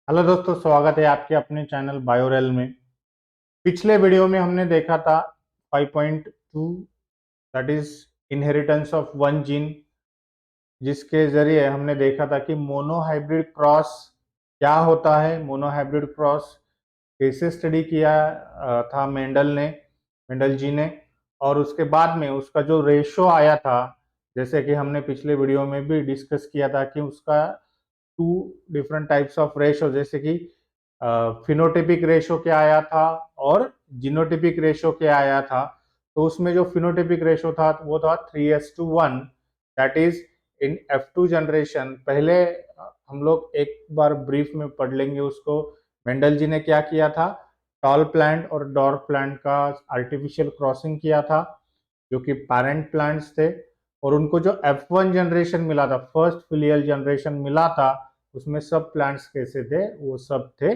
Hello दोस्तों, स्वागत है आपके अपने चैनल बायोरेल में। पिछले वीडियो में हमने देखा था 5.2, that is inheritance of one gene, जिसके जरिए हमने देखा था कि मोनोहाइब्रिड क्रॉस क्या होता है। मोनोहाइब्रिड क्रॉस कैसे स्टडी किया था मेंडल जी ने, और उसके बाद में उसका जो रेशो आया था, जैसे कि हमने पिछले वीडियो में भी डिस्कस किया था कि उसका two different types of ratio, जैसे कि फिनोटिपिक रेशो क्या आया था और जीनोटिपिक रेशो क्या आया था। तो उसमें जो फिनोटिपिक रेशो था वो था 3:1, that is in F2 generation. पहले हम लोग एक बार ब्रीफ में पढ़ लेंगे उसको। मेंडल जी ने क्या किया था, टॉल प्लांट और डॉर्फ प्लांट का आर्टिफिशियल क्रॉसिंग किया था, जो कि पेरेंट प्लांट्स थे। और उनको जो F1 जनरेशन मिला था, फर्स्ट फिलियल जनरेशन मिला था, उसमें सब प्लांट्स कैसे थे, वो सब थे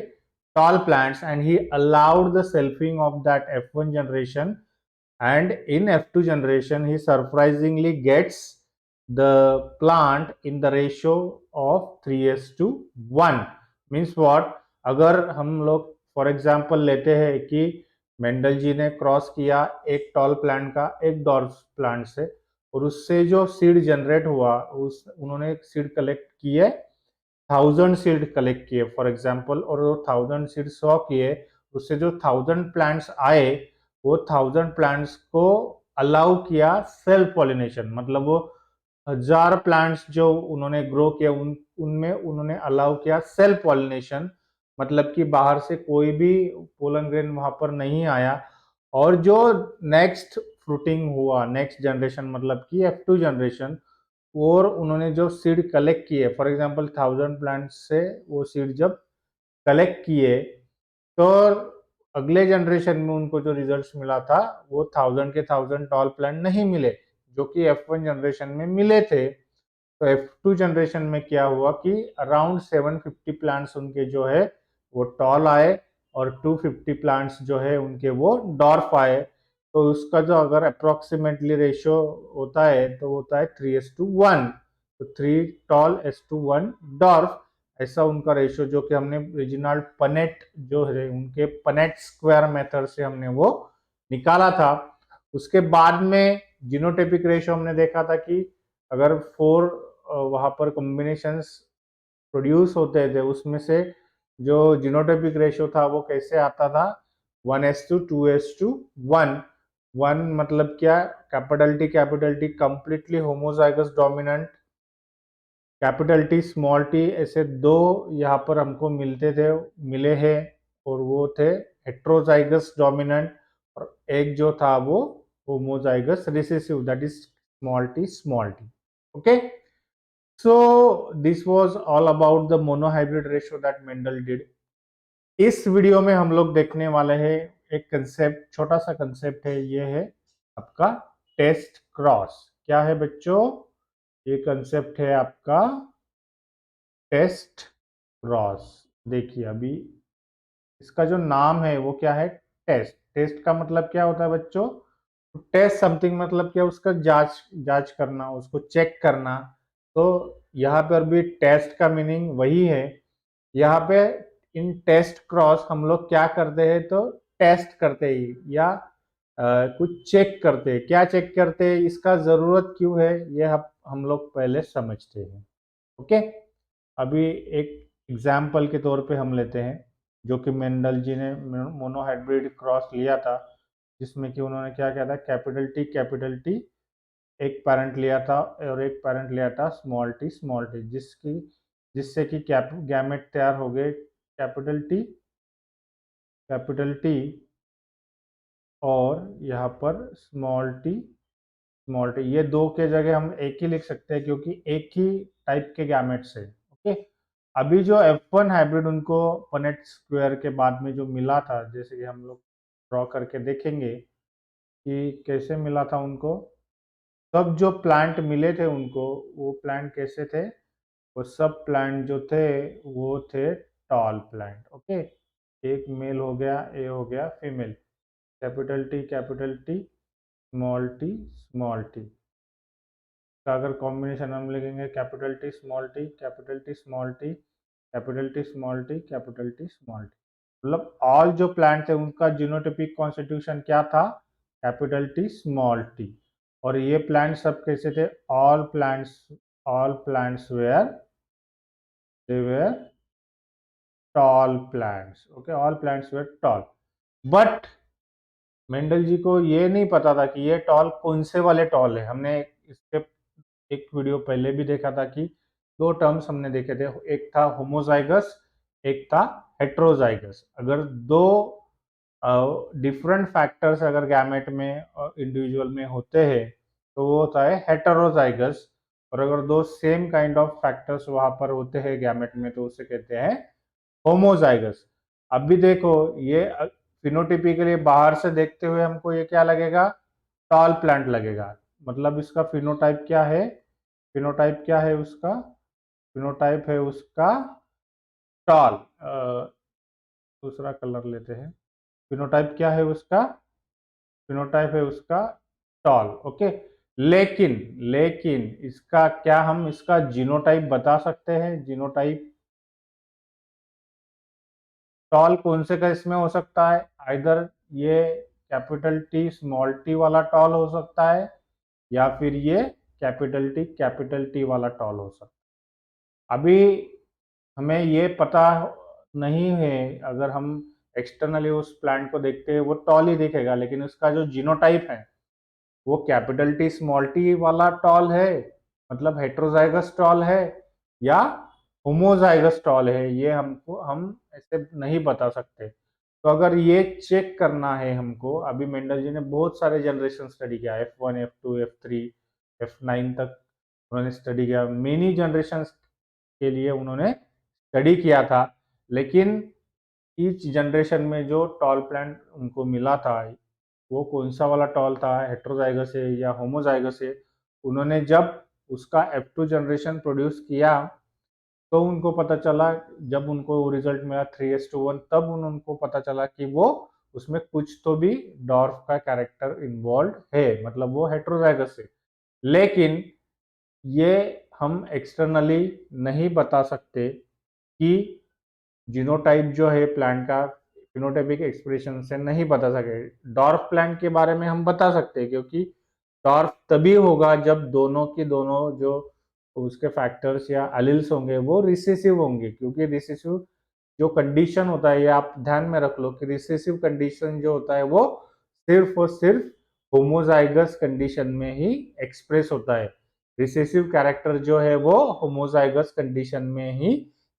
tall plants, and he allowed the selfing of that F1 generation, and in F2 generation he surprisingly gets the plant in the ratio of 3:1। means what, अगर हम लोग फॉर एग्जांपल लेते हैं कि मेंडल जी ने क्रॉस किया एक टॉल प्लांट का एक डॉर्फ प्लांट से, और उससे जो सीड जनरेट हुआ, उस उन्होंने सीड कलेक्ट किए, 1000 सीड कलेक्ट किए फॉर एग्जाम्पल, और वो 1000 सीड सॉ किए, उससे जो 1000 प्लांट्स आए, वो 1000 प्लांट्स को अलाउ किया सेल्फ पॉलिनेशन। मतलब वो 1000 प्लांट्स जो उन्होंने ग्रो किया, उनमें उन्होंने अलाउ किया सेल्फ पॉलिनेशन, मतलब कि बाहर से कोई भी पोलन ग्रेन वहां पर नहीं आया। और जो नेक्स्ट फ्रूटिंग हुआ, नेक्स्ट जनरेशन मतलब कि F2 जनरेशन, और उन्होंने जो सीड कलेक्ट किए, फॉर एग्जांपल 1000 प्लांट से वो सीड जब कलेक्ट किए, तो अगले जनरेशन में उनको जो रिजल्ट्स मिला था, वो 1000 टॉल प्लांट नहीं मिले, जो कि F1 जनरेशन में मिले थे। तो F2 जनरेशन में क्या हुआ कि अराउंड 750 प्लांट्स उनके जो है वो टॉल आए, और 250 प्लांट्स जो है उनके वो डॉर्फ आए। तो उसका जो अगर अप्रोक्सीमेटली रेशियो होता है तो होता है 3:1। तो 3 टॉल:1 डॉर्फ, ऐसा उनका रेशियो, जो कि हमने रिजिनाल्ड पनेट जो है उनके पनेट स्क्वायर मेथड से हमने वो निकाला था। उसके बाद में जीनोटाइपिक रेशियो हमने देखा था कि अगर 4 वहां पर कॉम्बिनेशंस प्रोड्यूस होते थे, उसमें से जो जीनोटाइपिक रेशियो था वो कैसे आता था, 1:2:1। वन मतलब क्या, capital T completely homozygous dominant, capital T small T, ऐसे दो यहाँ पर हमको मिले हैं, और वो थे हेट्रोजाइगस डोमिनेंट, और एक जो था वो homozygous recessive, that is small T. Okay, so this was all about the monohybrid ratio that Mendel did। इस वीडियो में हम लोग देखने वाले हैं एक कंसेप्ट, छोटा सा कंसेप्ट है, ये है आपका टेस्ट क्रॉस। क्या है बच्चों, ये कंसेप्ट है आपका टेस्ट क्रॉस। देखिए अभी इसका जो नाम है वो क्या है, टेस्ट। टेस्ट का मतलब क्या होता है बच्चों, टेस्ट समथिंग मतलब क्या, उसका जांच जांच करना, उसको चेक करना। तो यहाँ पर भी टेस्ट का मीनिंग वही है। यहाँ पे इन टेस्ट क्रॉस हम लोग क्या करते हैं, तो टेस्ट करते ही या कुछ चेक करते हैं। क्या चेक करते हैं, इसका जरूरत क्यों है, ये हम लोग पहले समझते हैं। ओके, अभी एक एग्जाम्पल के तौर पे हम लेते हैं, जो कि मेंडल जी ने मोनोहाइब्रिड क्रॉस लिया था, जिसमें कि उन्होंने क्या किया था, कैपिटल टी एक पेरेंट लिया था, और एक पेरेंट लिया था स्मॉल टी, जिससे कि गैमेट तैयार हो गए कैपिटल टी, और यहाँ पर स्मॉल टी, ये दो के जगह हम एक ही लिख सकते हैं, क्योंकि एक ही टाइप के गैमेट्स है। ओके, अभी जो F1 हाइब्रिड उनको पनेट स्क्वायर के बाद में जो मिला था, जैसे कि हम लोग ड्रॉ करके देखेंगे कि कैसे मिला था उनको। सब जो प्लांट मिले थे उनको, वो प्लांट कैसे थे, वो सब प्लांट जो थे वो थे टॉल प्लांट। ओके, एक मेल हो गया, ए हो गया female, capital T small T का अगर कॉम्बिनेशन हम लिखेंगे capital T small T, capital T small T, capital T small T, मतलब ऑल जो प्लांट थे उनका जीनोटाइपिक कॉन्स्टिट्यूशन क्या था, कैपिटल टी स्मॉल टी। और ये प्लांट सब कैसे थे, all plants were, they were tall plants, okay, all plants were tall. But Mendel ji को ये नहीं पता था कि ये टॉल कौन से वाले टॉल है। हमने इसके एक वीडियो पहले भी देखा था कि दो टर्म्स हमने देखे थे, एक था होमोजाइगस, एक था हेट्रोजाइगस। अगर दो डिफरेंट फैक्टर्स अगर गैमेट में इंडिविजुअल में होते हैं तो वो होता है हेटेरोजाइगस, और अगर दो सेम काइंड ऑफ फैक्टर्स वहां पर होते हैं गैमेट में तो उसे कहते हैं होमोजाइगस। अब भी देखो, ये फिनोटिपिकली बाहर से देखते हुए हमको ये क्या लगेगा, टॉल प्लांट लगेगा। मतलब इसका फिनोटाइप क्या है, फिनोटाइप क्या है उसका, फिनोटाइप है उसका टॉल। दूसरा कलर लेते हैं, फिनोटाइप क्या है उसका, फिनोटाइप है उसका टॉल, ओके। लेकिन लेकिन इसका क्या हम इसका जीनोटाइप बता सकते हैं, जीनोटाइप टॉल कौन से का इसमें हो सकता है, आइदर ये कैपिटल टी स्मॉल टी वाला टॉल हो सकता है, या फिर ये कैपिटल टी वाला टॉल हो सकता है। अभी हमें ये पता नहीं है, अगर हम एक्सटर्नली उस प्लांट को देखते हैं वो टॉल ही दिखेगा, लेकिन उसका जो जीनोटाइप है वो कैपिटल टी स्मॉल टी वाला टॉल है, मतलब हेट्रोजाइगस टॉल है, या होमोजाइगस टॉल है, ये हमको हम ऐसे नहीं बता सकते। तो अगर ये चेक करना है हमको, अभी मेंडल जी ने बहुत सारे जनरेशन स्टडी किया, F1, F2, F3, F9 तक उन्होंने स्टडी किया, मेनी जनरेशन के लिए उन्होंने स्टडी किया था। लेकिन ईच जनरेशन में जो टॉल प्लांट उनको मिला था वो कौन सा वाला टॉल था, हेट्रोजाइगस है या होमोजाइगस है, उन्होंने जब उसका F2 जनरेशन प्रोड्यूस किया तो उनको पता चला, जब उनको रिजल्ट मिला 3:1, तब उनको पता चला कि वो उसमें कुछ तो भी डॉर्फ का कैरेक्टर इन्वॉल्व है, मतलब वो हेट्रोजाइगस है। लेकिन ये हम एक्सटर्नली नहीं बता सकते कि जीनोटाइप जो है प्लांट का फिनोटाइपिक एक्सप्रेशन से नहीं बता सके। डॉर्फ प्लांट के बारे में हम बता सकते हैं, क्योंकि डॉर्फ तभी होगा जब दोनों की दोनों जो उसके फैक्टर्स या एलिल्स होंगे वो रिसेसिव होंगे, क्योंकि रिसेसिव जो कंडीशन होता है, ये आप ध्यान में रख लो कि रिसेसिव कंडीशन जो होता है वो सिर्फ और सिर्फ होमोजाइगस कंडीशन में ही एक्सप्रेस होता है। रिसेसिव कैरेक्टर जो है वो होमोजाइगस कंडीशन में ही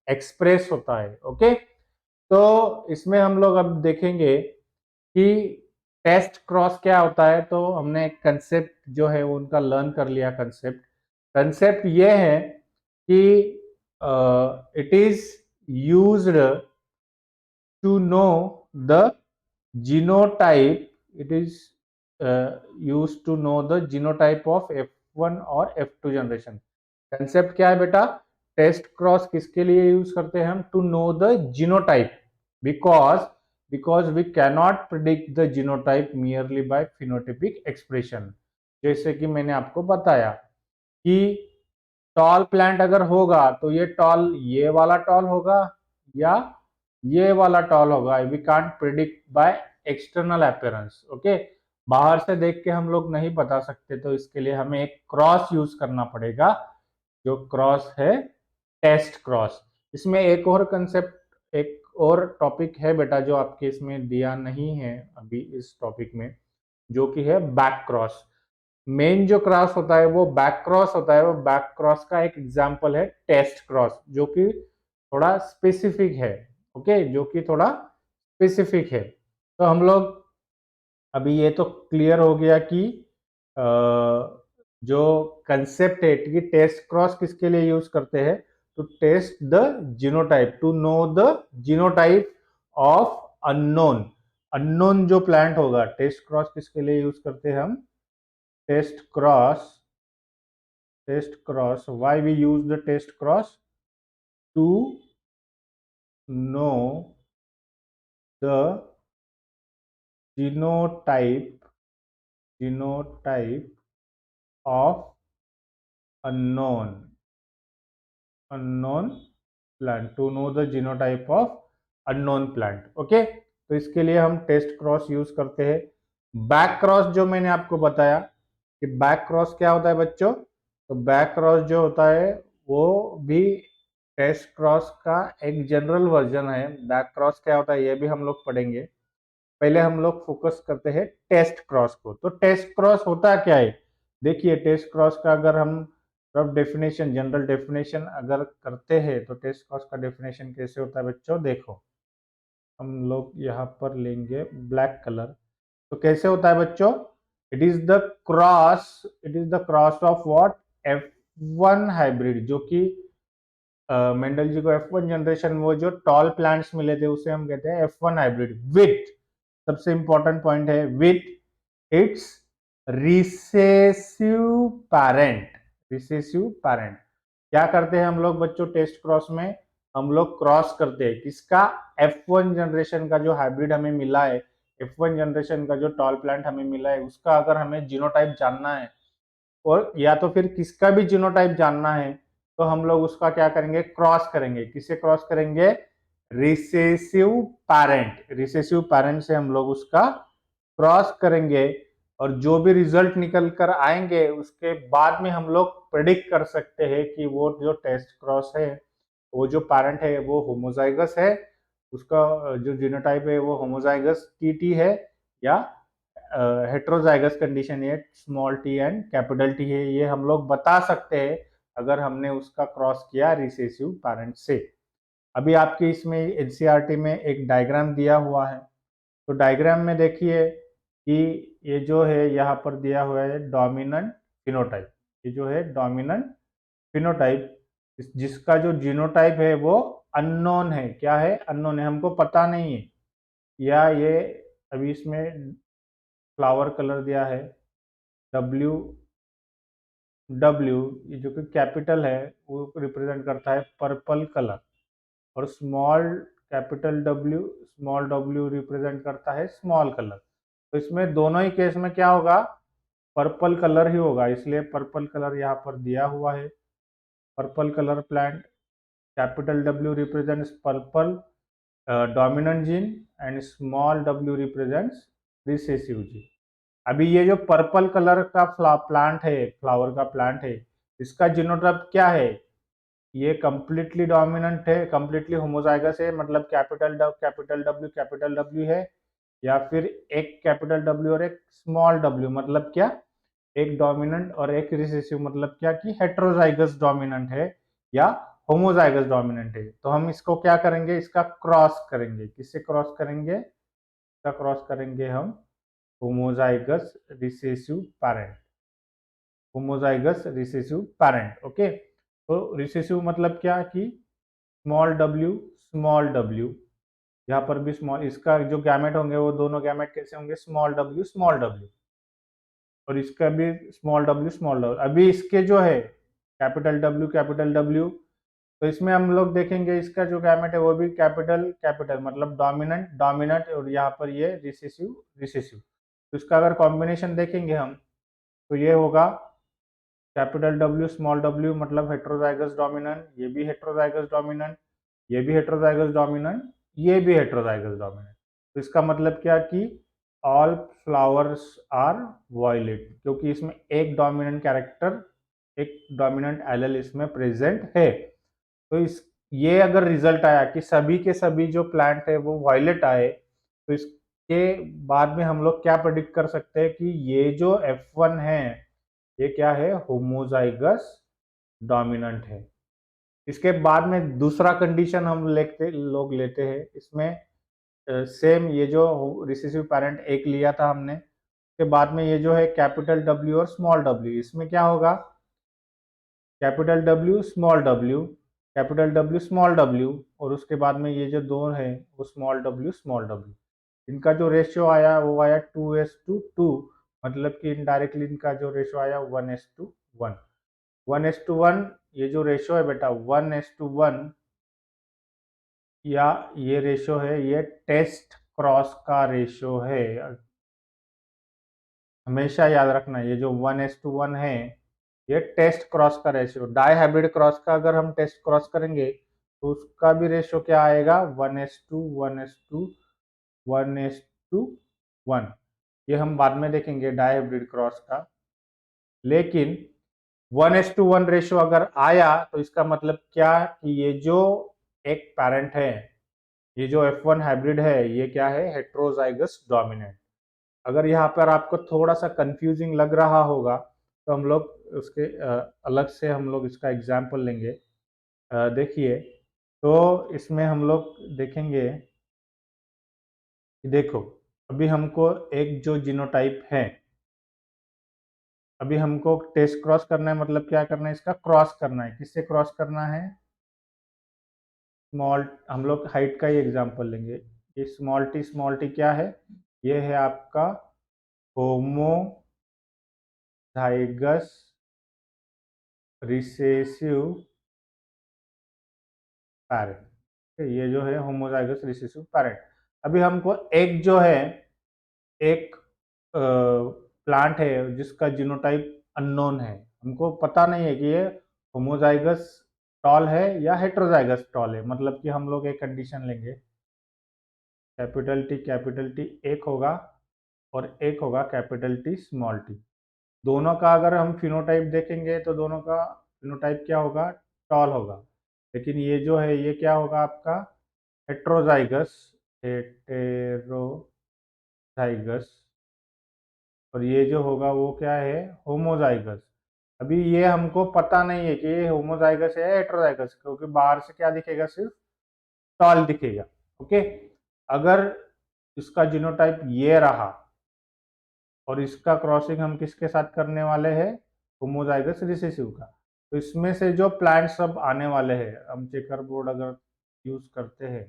एक्सप्रेस होता है, ओके। तो इसमें हम लोग अब देखेंगे कि टेस्ट क्रॉस क्या होता है। तो हमने कंसेप्ट जो है वो उनका लर्न कर लिया। कंसेप्ट कंसेप्ट ये है कि it is used to know the genotype, it is used to know the genotype of F1 और F2 जनरेशन। कंसेप्ट क्या है बेटा, टेस्ट क्रॉस किसके लिए यूज करते हैं हम, to know the genotype, because because we cannot predict the genotype merely by phenotypic expression. जैसे कि मैंने आपको बताया कि टॉल प्लांट अगर होगा तो ये टॉल ये वाला टॉल होगा या ये वाला टॉल होगा, we can't predict by external appearance, okay. बाहर से देख के हम लोग नहीं बता सकते, तो इसके लिए हमें एक क्रॉस यूज करना पड़ेगा, जो क्रॉस है टेस्ट क्रॉस। इसमें एक और कंसेप्ट, एक और टॉपिक है बेटा जो आपके इसमें दिया नहीं है अभी इस टॉपिक में, जो कि है बैक क्रॉस। मेन जो क्रॉस होता है वो बैक क्रॉस होता है। वो बैक क्रॉस का एक एग्जांपल है टेस्ट क्रॉस, जो कि थोड़ा स्पेसिफिक है, ओके, जो कि थोड़ा स्पेसिफिक है। तो हम लोग अभी ये तो क्लियर हो गया कि जो कंसेप्ट है कि टेस्ट क्रॉस किसके लिए यूज करते हैं, to test the genotype, to know the genotype of unknown. Unknown जो प्लांट होगा, टेस्ट क्रॉस किसके लिए यूज करते हैं हम, test cross, test cross, why we use the test cross, to know the genotype, genotype of unknown, unknown plant to know the genotype of unknown plant. Okay, तो इसके लिए हम टेस्ट क्रॉस यूज करते हैं. Back cross जो मैंने आपको बताया कि बैक क्रॉस क्या होता है बच्चों, तो बैक क्रॉस जो होता है वो भी टेस्ट क्रॉस का एक जनरल वर्जन है. बैक क्रॉस क्या होता है ये भी हम लोग पढ़ेंगे. पहले हम लोग फोकस करते हैं टेस्ट क्रॉस को. तो टेस्ट क्रॉस होता क्या है, देखिए टेस्ट क्रॉस का अगर हम रफ डेफिनेशन, जनरल डेफिनेशन अगर करते हैं तो टेस्ट क्रॉस का डेफिनेशन कैसे होता है बच्चों, देखो हम लोग यहाँ पर लेंगे ब्लैक कलर. तो कैसे होता है बच्चों, it is the cross, it is the cross of what, F1 hybrid, जो कि मेंडल जी को F1 जनरेशन वो जो टॉल प्लांट्स मिले थे उसे हम कहते हैं F1 हाइब्रिड विथ, सबसे इंपॉर्टेंट पॉइंट है, with its recessive parent. Recessive parent क्या करते हैं हम लोग बच्चों टेस्ट क्रॉस में, हम लोग क्रॉस करते हैं किसका, F1 जनरेशन का जो हाइब्रिड हमें मिला है, F1 जनरेशन का जो टॉल प्लांट हमें मिला है उसका अगर हमें जीनोटाइप जानना है और या तो फिर किसका भी जीनोटाइप जानना है तो हम लोग उसका क्या करेंगे, क्रॉस करेंगे. किससे क्रॉस करेंगे, रिसेसिव पैरेंट. रिसेसिव पैरेंट से हम लोग उसका क्रॉस करेंगे और जो भी रिजल्ट निकल कर आएंगे उसके बाद में हम लोग प्रेडिक्ट कर सकते हैं कि वो जो टेस्ट क्रॉस है, वो जो पैरेंट है वो होमोजाइगस है, उसका जो जीनोटाइप है वो होमोजाइगस टीटी है या हेट्रोजाइगस कंडीशन है, small T and capital T है. ये हम लोग बता सकते हैं अगर हमने उसका क्रॉस किया रिसेसिव पैरेंट से. अभी आपके इसमें एनसीईआरटी में एक डायग्राम दिया हुआ है. तो डायग्राम में देखिए कि ये जो है यहाँ पर दिया हुआ है डोमिनेंट फिनोटाइप. ये जो है डोमिनेंट फिनोटाइप, जिसका जो जीनोटाइप है वो अननोन है. क्या है, अननोन है, हमको पता नहीं है. या ये अभी इसमें फ्लावर कलर दिया है डब्ल्यू, डब्ल्यू ये जो कि कैपिटल है वो रिप्रेजेंट करता है पर्पल कलर और स्मॉल डब्ल्यू रिप्रेजेंट करता है स्मॉल कलर. तो इसमें दोनों ही केस में क्या होगा, पर्पल कलर ही होगा, इसलिए पर्पल कलर यहाँ पर दिया हुआ है. Purple colour plant, capital W represents purple dominant gene and small W represents recessive gene. अभी ये जो पर्पल कलर का प्लांट है, फ्लावर का प्लांट है, इसका जीनोटाइप क्या है, ये कंप्लीटली डोमिनेंट है, कंप्लीटली होमोजाइगस है, मतलब कैपिटल डब्ल्यू है, या फिर एक कैपिटल डब्ल्यू और एक स्मॉल डब्ल्यू, मतलब क्या, एक डोमिनेंट और एक रिसेसिव, मतलब क्या कि हेट्रोजाइगस डोमिनेंट है या होमोजाइगस डोमिनेंट है. तो हम इसको क्या करेंगे, इसका क्रॉस करेंगे. किससे क्रॉस करेंगे, इसका क्रॉस करेंगे हम homozygous recessive parent. Homozygous recessive parent. Okay, तो रिसेसिव मतलब क्या कि स्मॉल डब्ल्यू, यहाँ पर भी स्मॉल, इसका जो गैमेट होंगे वो दोनों गैमेट कैसे होंगे, स्मॉल डब्ल्यू, और इसका भी स्मॉल डब्ल्यू. अभी इसके जो है कैपिटल डब्ल्यू, तो इसमें हम लोग देखेंगे इसका जो गैमेट है वो भी कैपिटल मतलब डोमिनेंट और यहाँ पर ये रिसेसिव. तो इसका अगर कॉम्बिनेशन देखेंगे हम तो ये होगा कैपिटल डब्ल्यू स्मॉल डब्ल्यू, मतलब हेट्रोजाइगस डोमिनेंट, ये भी हेट्रोजाइगस डोमिनेंट, ये भी हेट्रोजाइगस डोमिनेंट, ये भी हेट्रोजाइगस डोमिनेंट. तो इसका मतलब क्या कि ऑल फ्लावर्स आर वायलेट, क्योंकि इसमें एक डोमिनेंट कैरेक्टर, एक डोमिनेंट एलेल इसमें प्रेजेंट है. तो इस ये अगर रिजल्ट आया कि सभी के सभी जो प्लांट है वो वायलेट आए, तो इसके बाद में हम लोग क्या प्रेडिक्ट कर सकते हैं कि ये जो F1 है ये क्या है, होमोजाइगस डोमिनेंट है. इसके बाद में दूसरा कंडीशन हम लोग लेते हैं इसमें, सेम ये जो रिसेसिव पैरेंट एक लिया था हमने, के बाद में ये जो है कैपिटल डब्ल्यू और स्मॉल डब्ल्यू, इसमें क्या होगा, कैपिटल डब्ल्यू स्मॉल डब्ल्यू, और उसके बाद में ये जो दो है वो स्मॉल डब्ल्यू, इनका जो रेशियो आया वो आया 2:2, मतलब कि इनडायरेक्टली इनका जो रेशियो आया 1:1. 1:1 ये जो रेशियो है बेटा 1:1, या ये रेशियो है, ये टेस्ट क्रॉस का रेशियो है. हमेशा याद रखना ये जो 1:1 है ये टेस्ट क्रॉस का रेशियो. डाई हाइब्रिड क्रॉस का अगर हम टेस्ट क्रॉस करेंगे तो उसका भी रेशो क्या आएगा 1:1 1:1 1:1। ये हम बाद में देखेंगे डायहाइब्रिड क्रॉस का। लेकिन 1:1 रेशो अगर आया तो इसका मतलब क्या कि ये जो एक पेरेंट है, ये जो F1 हाइब्रिड है, ये क्या है हेट्रोजाइगस डोमिनेंट। अगर यहाँ पर आपको थोड़ा सा कंफ्यूजिंग लग रहा होगा तो हम लोग उसके अलग से हम लोग इसका एग्जाम्पल लेंगे। देखिए, तो इसमें हम लोग देखेंगे कि देखो, अभी हमको एक जो जीनोटाइप है, अभी हमको टेस्ट क्रॉस करना है, मतलब क्या करना है, इसका क्रॉस करना है। किससे क्रॉस करना है? स्मॉल, हम लोग हाइट का ही एग्जांपल लेंगे। ये स्मॉल टी क्या है? ये है आपका होमोजाइगस रिसेसिव पैरेंट। ये जो है होमोजाइगस रिसेसिव पैरेंट। अभी हमको एक जो है, एक प्लांट है जिसका जीनोटाइप अननोन है, हमको पता नहीं है कि ये होमोजाइगस टॉल है या हेट्रोजाइगस टॉल है। मतलब कि हम लोग एक कंडीशन लेंगे, कैपिटल टी एक होगा और एक होगा कैपिटल टी स्मॉल टी। दोनों का अगर हम फिनोटाइप देखेंगे तो दोनों का फिनोटाइप क्या होगा? टॉल होगा। लेकिन ये जो है ये क्या होगा आपका? Heterozygous, heterozygous. और ये जो होगा वो क्या है? होमोजाइगस। अभी ये हमको पता नहीं है कि ये होमोजाइगस है या हेट्रोजाइगस, क्योंकि बाहर से क्या दिखेगा? सिर्फ टॉल दिखेगा। ओके, अगर इसका जीनोटाइप ये रहा और इसका क्रॉसिंग हम किसके साथ करने वाले हैं? होमोजाइगस रिसेसिव का। तो इसमें से जो प्लांट सब आने वाले हैं, हम चेकर बोर्ड अगर यूज करते हैं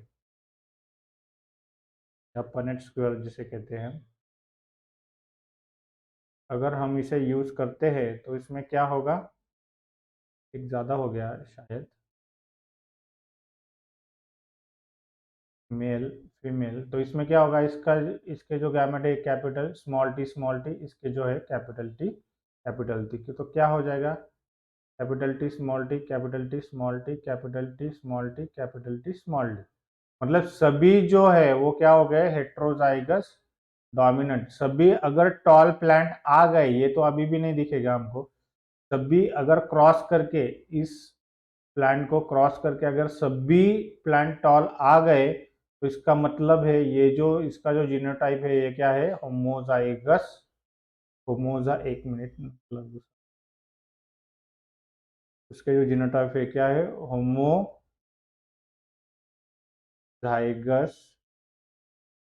या पनेट स्क्वायर जिसे कहते हैं, अगर हम इसे यूज करते हैं तो इसमें क्या होगा? एक ज्यादा हो गया शायद, मेल फीमेल। तो इसमें क्या होगा? इसका, इसके जो गैमेट है कैपिटल स्मॉल टी, इसके जो है कैपिटल टी। तो क्या हो जाएगा? Capital T small T, capital T small T, capital T small T, capital T small T. मतलब सभी जो है वो क्या हो गए? Heterozygous dominant. सभी अगर टॉल प्लांट आ गए, ये तो अभी भी नहीं दिखेगा हमको, सभी अगर क्रॉस करके, इस प्लांट को क्रॉस करके अगर सभी प्लांट टॉल आ गए तो इसका मतलब है ये जो इसका जो जीनोटाइप है ये क्या है? होमोजाइगस। होमोजा, एक मिनट, मतलब इसका जो जीनोटाइप है क्या है? Homozygous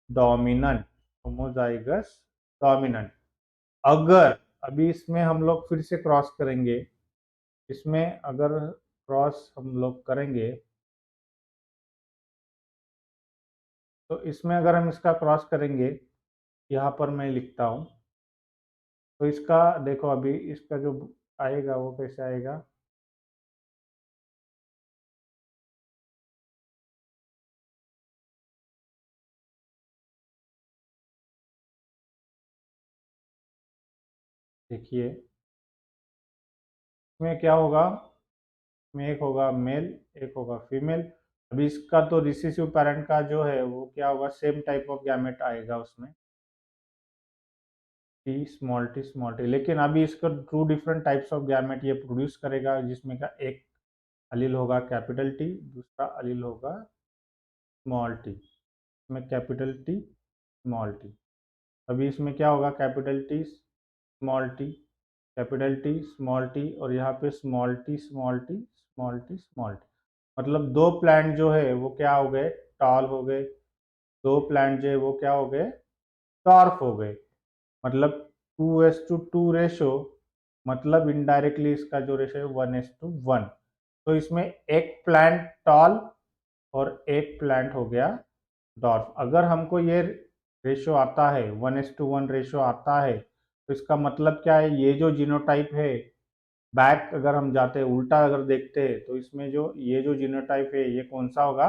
dominant. Homozygous dominant. अगर अभी इसमें हम लोग फिर से क्रॉस करेंगे, इसमें अगर क्रॉस हम लोग करेंगे तो इसमें अगर हम इसका क्रॉस करेंगे, यहाँ पर मैं लिखता हूँ, तो इसका देखो, अभी इसका जो आएगा वो कैसे आएगा? देखिए, इसमें क्या होगा? इसमें एक होगा मेल, एक होगा फीमेल। अभी इसका तो रिसेसिव पेरेंट का जो है वो क्या होगा? सेम टाइप ऑफ गैमेट आएगा उसमें, टी स्मॉल टी। लेकिन अभी इसका two different types of gamete ये प्रोड्यूस करेगा, जिसमें का एक अलील होगा कैपिटल टी, दूसरा अलील होगा स्मॉल टी। इसमें कैपिटल टी स्मॉल टी। अभी इसमें क्या होगा? Capital T small T, capital T small T, और यहाँ पे small T small T small T small T. मतलब दो प्लांट जो है वो क्या हो गए? टॉल हो गए। दो प्लांट जो है वो क्या हो गए? टॉर्फ हो गए। मतलब 2:2 रेशो, मतलब इनडायरेक्टली इसका जो रेशो है 1:1। तो इसमें एक प्लांट टॉल और एक प्लांट हो गया डॉर्फ। अगर हमको ये रेशो आता है 1:1 रेशो आता है तो इसका मतलब क्या है? ये जो जीनोटाइप है, बैक अगर हम जाते हैं, उल्टा अगर देखते हैं, तो इसमें जो ये जो जीनोटाइप है ये कौन सा होगा?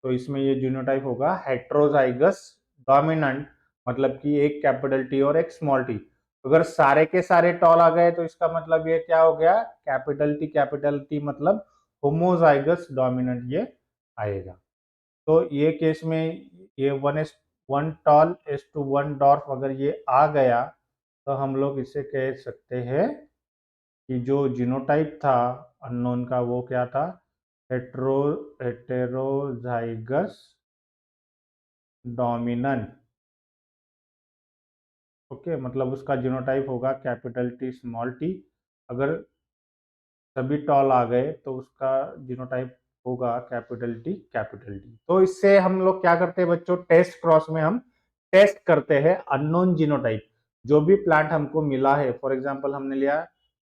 तो इसमें ये जीनोटाइप होगा हेट्रोजाइगस डोमिनेंट। मतलब कि एक कैपिटल टी और एक स्मॉल टी। अगर सारे के सारे टॉल आ गए तो इसका मतलब ये क्या हो गया? कैपिटल टी मतलब होमोजाइगस डोमिनेंट ये आएगा। तो ये केस में ये 1 टॉल एस टू 1 डॉर्फ अगर ये आ गया तो हम लोग इसे कह सकते हैं कि जो जीनोटाइप था अननोन का वो क्या था, हेटेरोजाइगस डोमिनेंट। ओके, मतलब उसका जीनोटाइप होगा कैपिटल टी स्मॉल टी। अगर सभी टॉल आ गए तो उसका जीनोटाइप होगा कैपिटल टी कैपिटल टी। तो इससे हम लोग क्या करते हैं बच्चों, टेस्ट क्रॉस में हम टेस्ट करते हैं अननोन जीनोटाइप। जो भी प्लांट हमको मिला है, फॉर एग्जांपल हमने लिया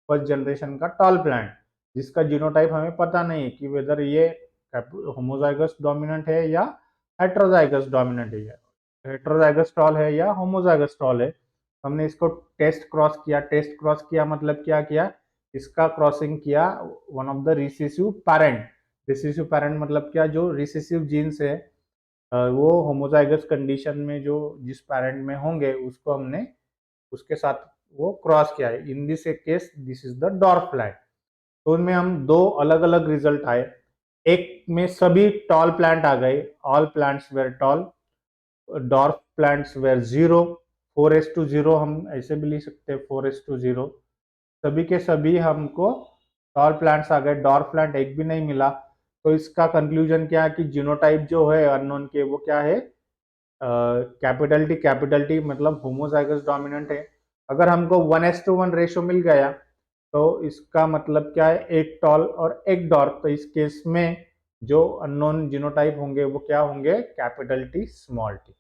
फर्स्ट जनरेशन का टॉल प्लांट जिसका जीनोटाइप हमें पता नहीं है कि वेदर ये होमोजाइगस डोमिनेंट है या हेट्रोजाइगस डोमिनेंट है, हेट्रोजाइगस टॉल है या होमोजाइगस टॉल है। हमने इसको टेस्ट क्रॉस किया। टेस्ट क्रॉस किया मतलब क्या किया, इसका क्रॉसिंग किया one of the recessive parent. Recessive parent मतलब क्या, जो रिसेसिव जीन्स है वो होमोजाइगस कंडीशन में जो जिस पैरेंट में होंगे उसको हमने उसके साथ वो क्रॉस किया है। In this case this is the dwarf plant. तो उनमें हम दो अलग अलग रिजल्ट आए। एक में सभी टॉल प्लांट आ गए, all plants were tall, dwarf plants were 0, 4:0 हम ऐसे भी लिख सकते हैं 4:0। सभी के सभी हमको टॉल प्लांट्स आ गए, डॉर्फ प्लांट एक भी नहीं मिला। तो इसका कंक्लूजन क्या है कि जीनोटाइप जो है अननोन के वो क्या है, कैपिटल टी मतलब होमोजाइगस डोमिनेंट है। अगर हमको 1:1 रेशो मिल गया तो इसका मतलब क्या है, एक टॉल और एक डॉर्फ। तो इस केस में जो अननोन जीनोटाइप होंगे वो क्या होंगे, कैपिटल टी स्मॉल टी।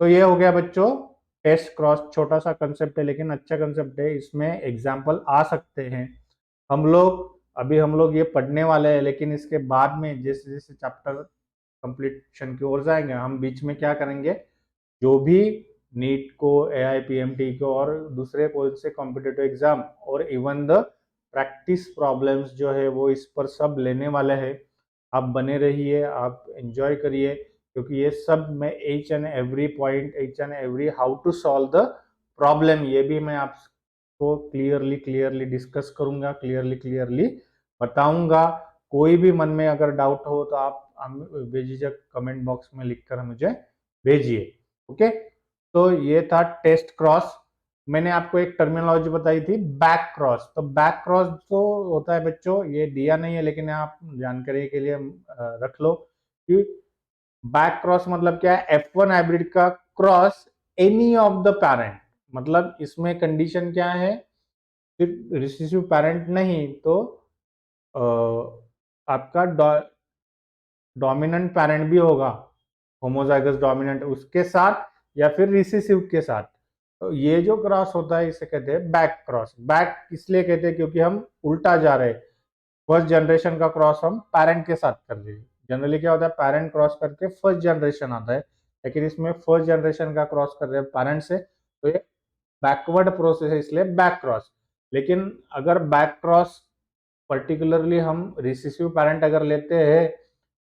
तो ये हो गया बच्चों टेस्ट क्रॉस। छोटा सा कंसेप्ट है लेकिन अच्छा कंसेप्ट है, इसमें एग्जाम्पल आ सकते हैं। हम लोग ये पढ़ने वाले हैं, लेकिन इसके बाद में जैसे जैसे चैप्टर कंप्लीशन की ओर जाएंगे हम बीच में क्या करेंगे, जो भी नीट को, AIPMT को और दूसरे कौन से कॉम्पिटिटिव एग्जाम और इवन द प्रैक्टिस प्रॉब्लम्स जो है वो इस पर सब लेने वाले हैं। आप बने रहिए, आप एंजॉय करिए, क्योंकि ये सब मैं each and every point, each and every how to solve the problem ये भी मैं आपको क्लियरली डिस्कस करूंगा, क्लियरली बताऊंगा। कोई भी मन में अगर डाउट हो तो आप बेझिझक कमेंट बॉक्स में लिखकर मुझे भेजिए। ओके, तो ये था टेस्ट क्रॉस। मैंने आपको एक टर्मिनोलॉजी बताई थी बैक क्रॉस। तो बैक क्रॉस तो होता है बच्चों, ये दिया नहीं है लेकिन आप जानकारी के लिए रख लो कि बैक क्रॉस मतलब क्या है, F1 हाइब्रिड का cross any of the parent. मतलब इसमें कंडीशन क्या है, सिर्फ रिसेसिव पैरेंट नहीं तो आपका डोमिनेंट पैरेंट भी होगा, होमोजाइगस डोमिनेंट उसके साथ या फिर रिसेसिव के साथ। तो ये जो क्रॉस होता है इसे कहते हैं बैक क्रॉस। बैक इसलिए कहते हैं क्योंकि हम उल्टा जा रहे हैं, फर्स्ट जनरेशन का क्रॉस हम पैरेंट के साथ कर रहे हैं। जनरली क्या होता है, पैरेंट क्रॉस करके फर्स्ट जनरेशन आता है, लेकिन इसमें फर्स्ट जनरेशन का क्रॉस कर रहे हैं पैरेंट से, तो ये बैकवर्ड प्रोसेस है इसलिए बैक क्रॉस। लेकिन अगर बैक क्रॉस पर्टिकुलरली हम रिसेसिव पैरेंट अगर लेते हैं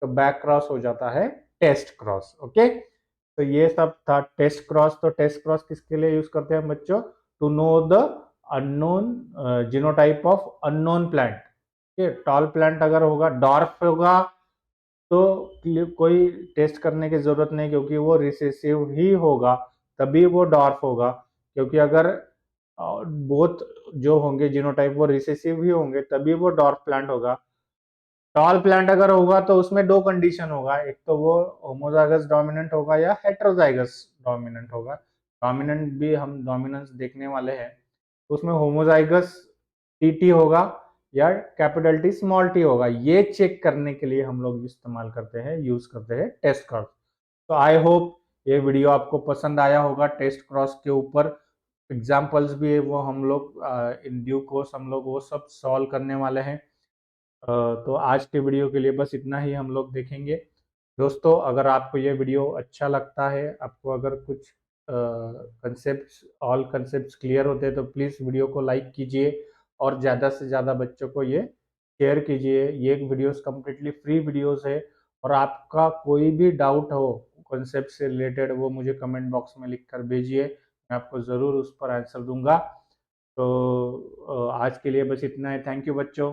तो बैक क्रॉस हो जाता है टेस्ट क्रॉस। ओके, तो ये सब था टेस्ट क्रॉस। तो टेस्ट क्रॉस किसके लिए यूज करते हैं बच्चों, to know the unknown genotype of unknown plant. Tall plant अगर होगा, डॉर्फ होगा, तो कोई टेस्ट करने की जरूरत नहीं क्योंकि वो रिसेसिव ही होगा, तभी वो डॉर्फ होगा। क्योंकि अगर बोथ जो होंगे जीनोटाइप वो रिसेसिव ही होंगे तभी वो डॉर्फ प्लांट होगा। टॉल प्लांट अगर होगा तो उसमें दो कंडीशन होगा, एक तो वो होमोजाइगस डोमिनेंट होगा या हेट्रोजाइगस डोमिनेंट होगा। डोमिनेंट भी हम डोमिनेंस देखने वाले हैं, तो उसमें होमोजाइगस टीटी होगा या कैपिटल टी स्मॉल टी होगा। ये चेक करने के लिए हम लोग इस्तेमाल करते हैं, यूज करते हैं टेस्ट क्रॉस। तो आई होप ये वीडियो आपको पसंद आया होगा। टेस्ट क्रॉस के ऊपर एग्जाम्पल्स भी है वो हम लोग इन ड्यू कोर्स हम लोग वो सब सॉल्व करने वाले हैं। तो आज के वीडियो के लिए बस इतना ही हम लोग देखेंगे। दोस्तों, अगर आपको ये वीडियो अच्छा लगता है, आपको अगर कुछ कंसेप्ट ऑल कंसेप्ट क्लियर होते हैं तो प्लीज़ वीडियो को लाइक कीजिए और ज़्यादा से ज़्यादा बच्चों को ये शेयर कीजिए। ये वीडियोस कम्प्लीटली फ्री वीडियोस है, और आपका कोई भी डाउट हो कंसेप्ट से रिलेटेड वो मुझे कमेंट बॉक्स में लिख कर भेजिए, मैं आपको ज़रूर उस पर आंसर दूंगा। तो आज के लिए बस इतना है। थैंक यू बच्चों।